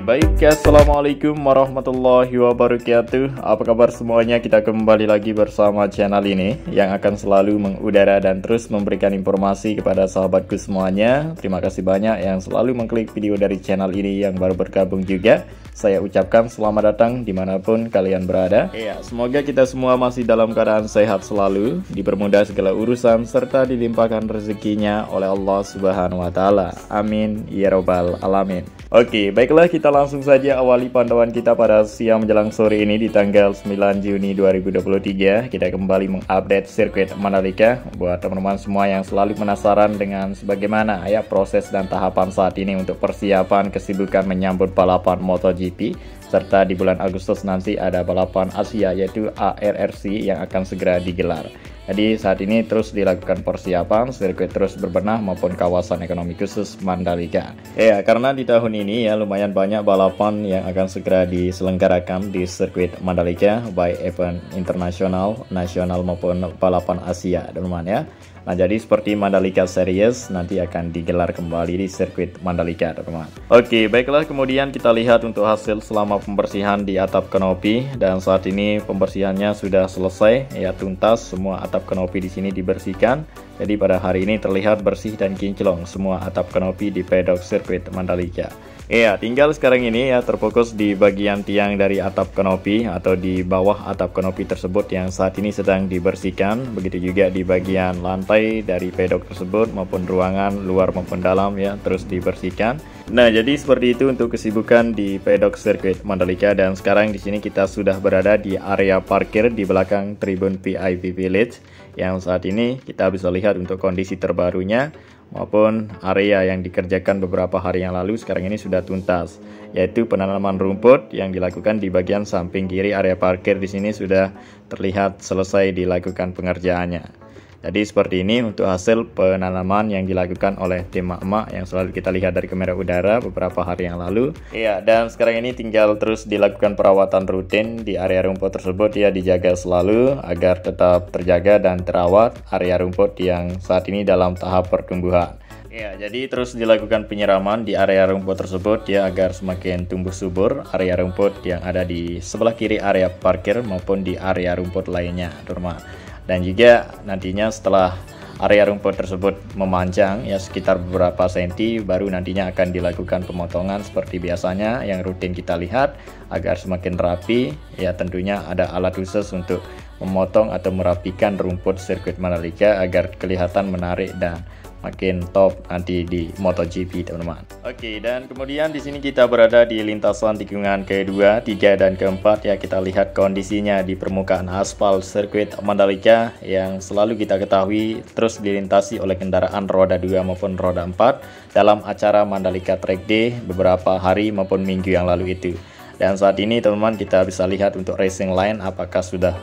Baik, assalamualaikum warahmatullahi wabarakatuh. Apa kabar semuanya? Kita kembali lagi bersama channel ini yang akan selalu mengudara dan terus memberikan informasi kepada sahabatku semuanya. Terima kasih banyak yang selalu mengklik video dari channel ini, yang baru bergabung juga. Saya ucapkan selamat datang dimanapun kalian berada. Ya, semoga kita semua masih dalam keadaan sehat selalu, dipermudah segala urusan, serta dilimpahkan rezekinya oleh Allah Subhanahu wa Ta'ala. Amin ya Rabbal Alamin. Oke, baiklah, kita langsung saja awali pantauan kita pada siang menjelang sore ini di tanggal 9 Juni 2023. Kita kembali mengupdate sirkuit Mandalika buat teman-teman semua yang selalu penasaran dengan sebagaimana ya proses dan tahapan saat ini untuk persiapan kesibukan menyambut balapan MotoGP. Serta di bulan Agustus nanti ada balapan Asia yaitu ARRC yang akan segera digelar. Jadi saat ini terus dilakukan persiapan, sirkuit terus berbenah maupun kawasan ekonomi khusus Mandalika. Ya, karena di tahun ini ya lumayan banyak balapan yang akan segera diselenggarakan di sirkuit Mandalika, baik event internasional, nasional maupun balapan Asia, teman-teman ya. Nah, jadi seperti Mandalika Series nanti akan digelar kembali di sirkuit Mandalika, teman-teman. Oke, baiklah, kemudian kita lihat untuk hasil selama pembersihan di atap kanopi, dan saat ini pembersihannya sudah selesai ya, tuntas, semua atap kanopi di sini dibersihkan. Jadi pada hari ini terlihat bersih dan kinclong semua atap kanopi di pedok sirkuit Mandalika. Ya, tinggal sekarang ini ya terfokus di bagian tiang dari atap kanopi atau di bawah atap kanopi tersebut yang saat ini sedang dibersihkan. Begitu juga di bagian lantai dari pedok tersebut maupun ruangan luar maupun dalam ya terus dibersihkan. Nah, jadi seperti itu untuk kesibukan di pedok sirkuit Mandalika, dan sekarang di sini kita sudah berada di area parkir di belakang tribun VIP Village yang saat ini kita bisa lihat untuk kondisi terbarunya maupun area yang dikerjakan beberapa hari yang lalu sekarang ini sudah tuntas, yaitu penanaman rumput yang dilakukan di bagian samping kiri area parkir. Di sini sudah terlihat selesai dilakukan pengerjaannya. Jadi seperti ini untuk hasil penanaman yang dilakukan oleh tim emak-emak yang selalu kita lihat dari kamera udara beberapa hari yang lalu. Iya, dan sekarang ini tinggal terus dilakukan perawatan rutin di area rumput tersebut ya, dijaga selalu agar tetap terjaga dan terawat area rumput yang saat ini dalam tahap pertumbuhan. Ya, jadi terus dilakukan penyiraman di area rumput tersebut ya agar semakin tumbuh subur area rumput yang ada di sebelah kiri area parkir maupun di area rumput lainnya, teman. Dan juga nantinya setelah area rumput tersebut memanjang ya sekitar beberapa senti, baru nantinya akan dilakukan pemotongan seperti biasanya yang rutin kita lihat agar semakin rapi ya. Tentunya ada alat khusus untuk memotong atau merapikan rumput sirkuit Mandalika agar kelihatan menarik dan makin top nanti di MotoGP, teman-teman. Oke, dan kemudian di sini kita berada di lintasan tikungan kedua, 3 dan keempat ya. Kita lihat kondisinya di permukaan aspal sirkuit Mandalika yang selalu kita ketahui terus dilintasi oleh kendaraan roda 2 maupun roda 4 dalam acara Mandalika Track Day beberapa hari maupun minggu yang lalu itu. Dan saat ini teman-teman kita bisa lihat untuk racing line apakah sudah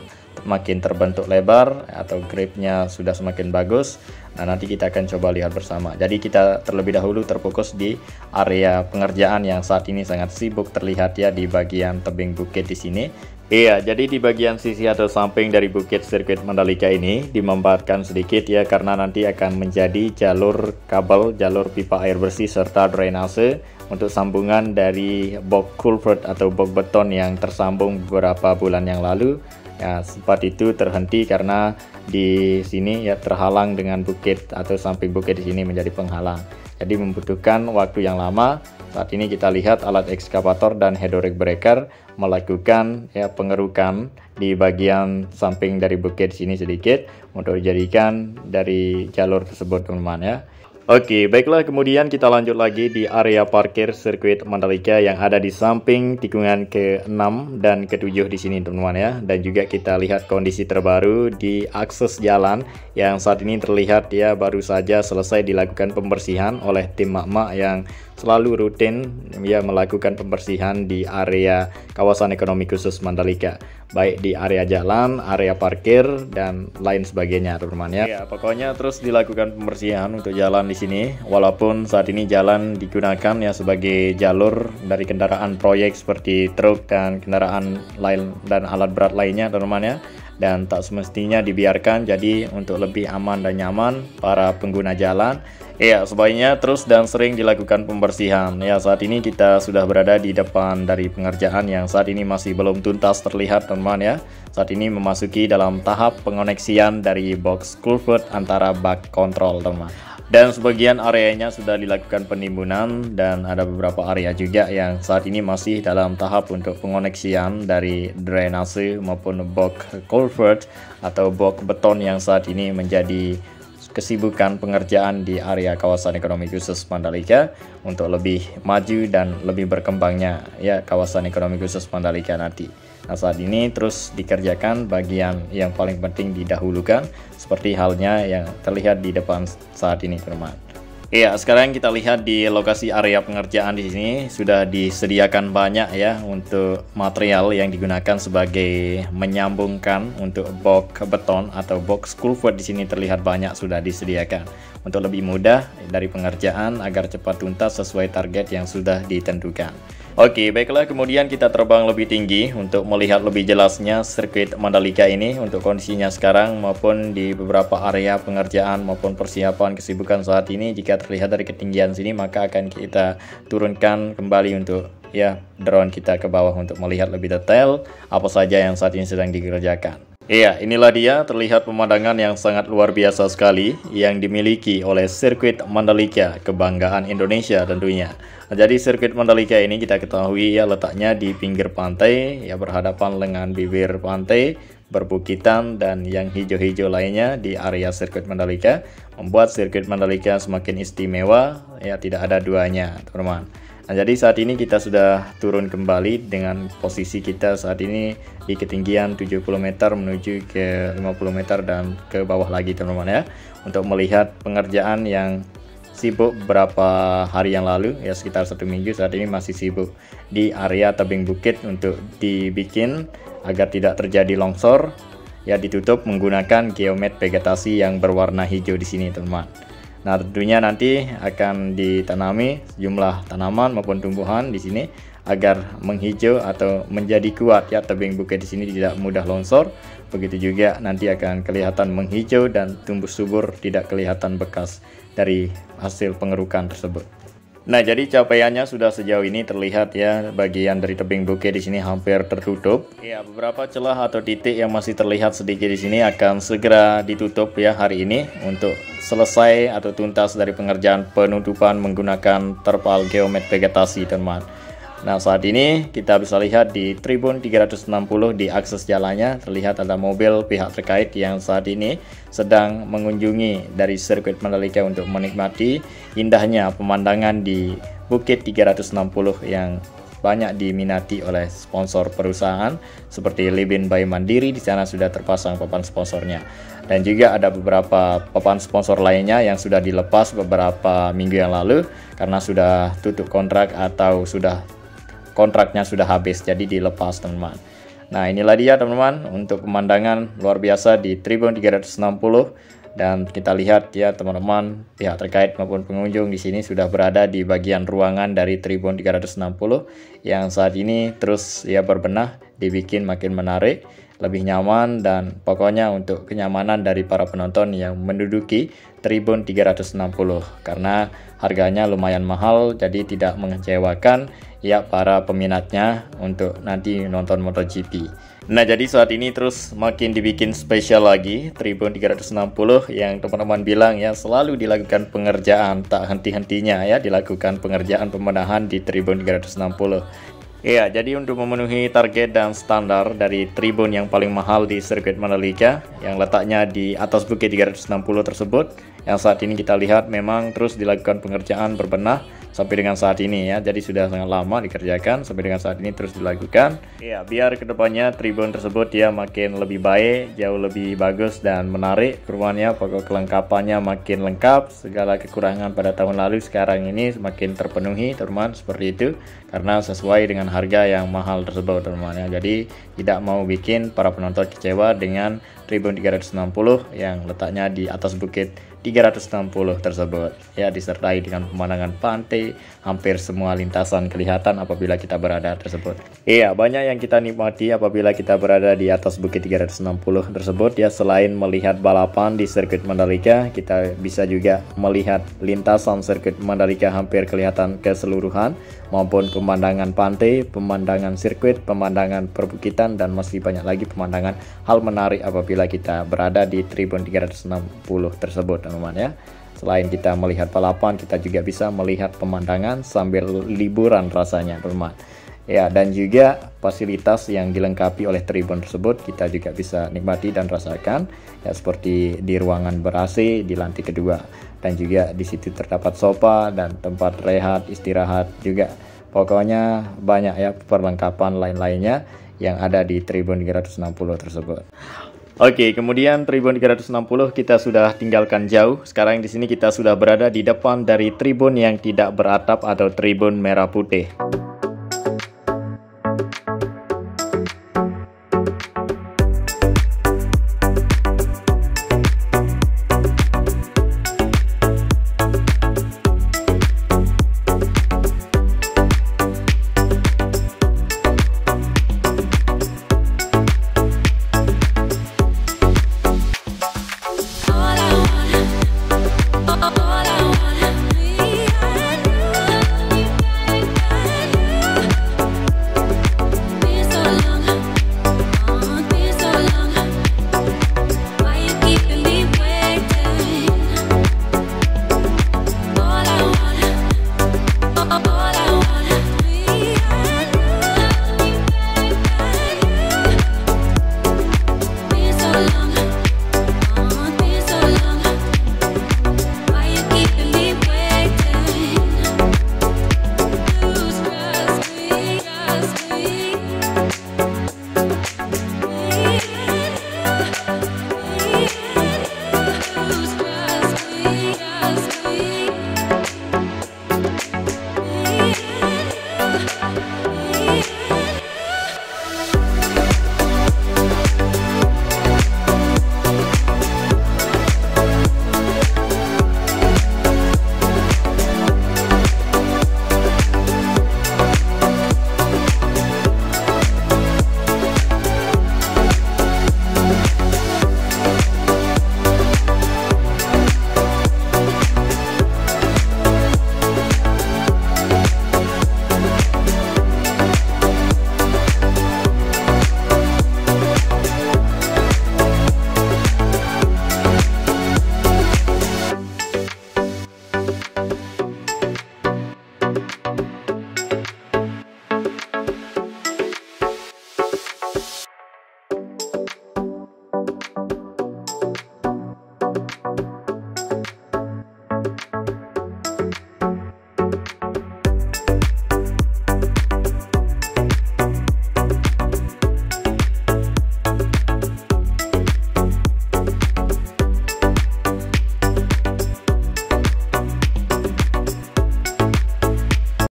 makin terbentuk lebar atau gripnya sudah semakin bagus. Nah, nanti kita akan coba lihat bersama. Jadi kita terlebih dahulu terfokus di area pengerjaan yang saat ini sangat sibuk terlihat ya di bagian tebing bukit di sini. Iya, jadi di bagian sisi atau samping dari bukit sirkuit Mandalika ini dimanfaatkan sedikit ya karena nanti akan menjadi jalur kabel, jalur pipa air bersih serta drainase untuk sambungan dari box culvert atau box beton yang tersambung beberapa bulan yang lalu. Ya, sempat itu terhenti karena di sini ya terhalang dengan bukit atau samping bukit di sini menjadi penghalang. Jadi membutuhkan waktu yang lama. Saat ini kita lihat alat ekskavator dan hydraulic breaker melakukan ya pengerukan di bagian samping dari bukit sini sedikit untuk dijadikan dari jalur tersebut, teman-teman ya. Oke, baiklah, kemudian kita lanjut lagi di area parkir sirkuit Mandalika yang ada di samping tikungan ke-6 dan ke-7 di sini, teman-teman ya. Dan juga kita lihat kondisi terbaru di akses jalan yang saat ini terlihat ya baru saja selesai dilakukan pembersihan oleh tim emak-emak yang selalu rutin ya melakukan pembersihan di area kawasan ekonomi khusus Mandalika, baik di area jalan, area parkir dan lain sebagainya, teman-teman ya. Ya, pokoknya terus dilakukan pembersihan untuk jalan di sini, walaupun saat ini jalan digunakan ya sebagai jalur dari kendaraan proyek seperti truk dan kendaraan lain dan alat berat lainnya, teman-teman ya. dan tak semestinya dibiarkan. Jadi untuk lebih aman dan nyaman para pengguna jalan, ya sebaiknya terus dan sering dilakukan pembersihan. Ya, saat ini kita sudah berada di depan dari pengerjaan yang saat ini masih belum tuntas terlihat teman-teman ya. Saat ini memasuki dalam tahap pengoneksian dari box culvert antara bak kontrol teman. Dan sebagian areanya sudah dilakukan penimbunan dan ada beberapa area juga yang saat ini masih dalam tahap untuk pengoneksian dari drainase maupun box culvert atau box beton yang saat ini menjadi kesibukan pengerjaan di area kawasan ekonomi khusus Mandalika untuk lebih maju dan lebih berkembangnya ya kawasan ekonomi khusus Mandalika nanti. Nah, saat ini terus dikerjakan bagian yang paling penting didahulukan seperti halnya yang terlihat di depan saat ini teman-teman. Iya, sekarang kita lihat di lokasi area pengerjaan di sini sudah disediakan banyak ya untuk material yang digunakan sebagai menyambungkan untuk box beton atau box culvert. Di sini terlihat banyak sudah disediakan untuk lebih mudah dari pengerjaan agar cepat tuntas sesuai target yang sudah ditentukan. Oke, baiklah, kemudian kita terbang lebih tinggi untuk melihat lebih jelasnya sirkuit Mandalika ini untuk kondisinya sekarang maupun di beberapa area pengerjaan maupun persiapan kesibukan saat ini. Jika terlihat dari ketinggian sini maka akan kita turunkan kembali untuk ya drone kita ke bawah untuk melihat lebih detail apa saja yang saat ini sedang dikerjakan. Iya, inilah dia terlihat pemandangan yang sangat luar biasa sekali yang dimiliki oleh sirkuit Mandalika, kebanggaan Indonesia tentunya. Nah, jadi sirkuit Mandalika ini kita ketahui ya letaknya di pinggir pantai, ya berhadapan dengan bibir pantai, berbukitan dan yang hijau-hijau lainnya di area sirkuit Mandalika, membuat sirkuit Mandalika semakin istimewa, ya tidak ada duanya teman-teman. Nah, jadi saat ini kita sudah turun kembali dengan posisi kita saat ini di ketinggian 70 meter menuju ke 50 meter dan ke bawah lagi teman-teman ya, untuk melihat pengerjaan yang sibuk beberapa hari yang lalu ya, sekitar 1 minggu. Saat ini masih sibuk di area tebing bukit untuk dibikin agar tidak terjadi longsor ya, ditutup menggunakan geomet vegetasi yang berwarna hijau di sini teman-teman. Nah, tentunya nanti akan ditanami sejumlah tanaman maupun tumbuhan di sini agar menghijau atau menjadi kuat ya, tebing bukit di sini tidak mudah longsor. Begitu juga nanti akan kelihatan menghijau dan tumbuh subur, tidak kelihatan bekas dari hasil pengerukan tersebut. Nah, jadi capaiannya sudah sejauh ini terlihat ya, bagian dari tebing bukit di sini hampir tertutup. Ya, beberapa celah atau titik yang masih terlihat sedikit di sini akan segera ditutup ya hari ini untuk selesai atau tuntas dari pengerjaan penutupan menggunakan terpal geomet vegetasi teman. Nah, saat ini kita bisa lihat di Tribun 360 di akses jalannya terlihat ada mobil pihak terkait yang saat ini sedang mengunjungi dari sirkuit Mandalika untuk menikmati indahnya pemandangan di Bukit 360 yang banyak diminati oleh sponsor perusahaan seperti Libin by Mandiri. Di sana sudah terpasang papan sponsornya. Dan juga ada beberapa papan sponsor lainnya yang sudah dilepas beberapa minggu yang lalu karena sudah tutup kontrak atau kontraknya sudah habis, jadi dilepas teman-teman. Nah, inilah dia teman-teman untuk pemandangan luar biasa di Tribun 360. Dan kita lihat ya teman-teman, pihak terkait maupun pengunjung di sini sudah berada di bagian ruangan dari Tribun 360 yang saat ini terus ya berbenah, dibikin makin menarik, lebih nyaman, dan pokoknya untuk kenyamanan dari para penonton yang menduduki Tribun 360 karena harganya lumayan mahal, jadi tidak mengecewakan ya para peminatnya untuk nanti nonton MotoGP. Nah, jadi saat ini terus makin dibikin spesial lagi Tribun 360 yang teman-teman bilang ya selalu dilakukan pengerjaan, tak henti-hentinya ya dilakukan pengerjaan pembenahan di Tribun 360. Ya, jadi untuk memenuhi target dan standar dari tribun yang paling mahal di sirkuit Mandalika yang letaknya di atas Bukit 360 tersebut, yang saat ini kita lihat memang terus dilakukan pengerjaan berbenah sampai dengan saat ini ya. Jadi sudah sangat lama dikerjakan, sampai dengan saat ini terus dilakukan. Ya, biar kedepannya tribun tersebut ya makin lebih baik, jauh lebih bagus dan menarik. Perumahannya, pokok kelengkapannya makin lengkap. Segala kekurangan pada tahun lalu sekarang ini semakin terpenuhi, teman-teman, seperti itu. Karena sesuai dengan harga yang mahal tersebut, teman-teman ya. Jadi tidak mau bikin para penonton kecewa dengan Tribun 360 yang letaknya di atas Bukit 360 tersebut ya, disertai dengan pemandangan pantai, hampir semua lintasan kelihatan apabila kita berada tersebut. Iya, banyak yang kita nikmati apabila kita berada di atas Bukit 360 tersebut ya. Selain melihat balapan di sirkuit Mandalika, kita bisa juga melihat lintasan sirkuit Mandalika hampir kelihatan keseluruhan, maupun pemandangan pantai, pemandangan sirkuit, pemandangan perbukitan, dan masih banyak lagi pemandangan hal menarik apabila kita berada di Tribun 360 tersebut, teman-teman ya. Selain kita melihat balapan, kita juga bisa melihat pemandangan sambil liburan rasanya, teman-teman ya. Dan juga fasilitas yang dilengkapi oleh tribun tersebut kita juga bisa nikmati dan rasakan ya, seperti di ruangan ber-AC di lantai kedua, dan juga di situ terdapat sofa dan tempat rehat istirahat juga. Pokoknya banyak ya perlengkapan lain-lainnya yang ada di Tribun 360 tersebut. Oke, kemudian Tribun 360 kita sudah tinggalkan jauh. Sekarang di sini kita sudah berada di depan dari tribun yang tidak beratap atau tribun merah putih.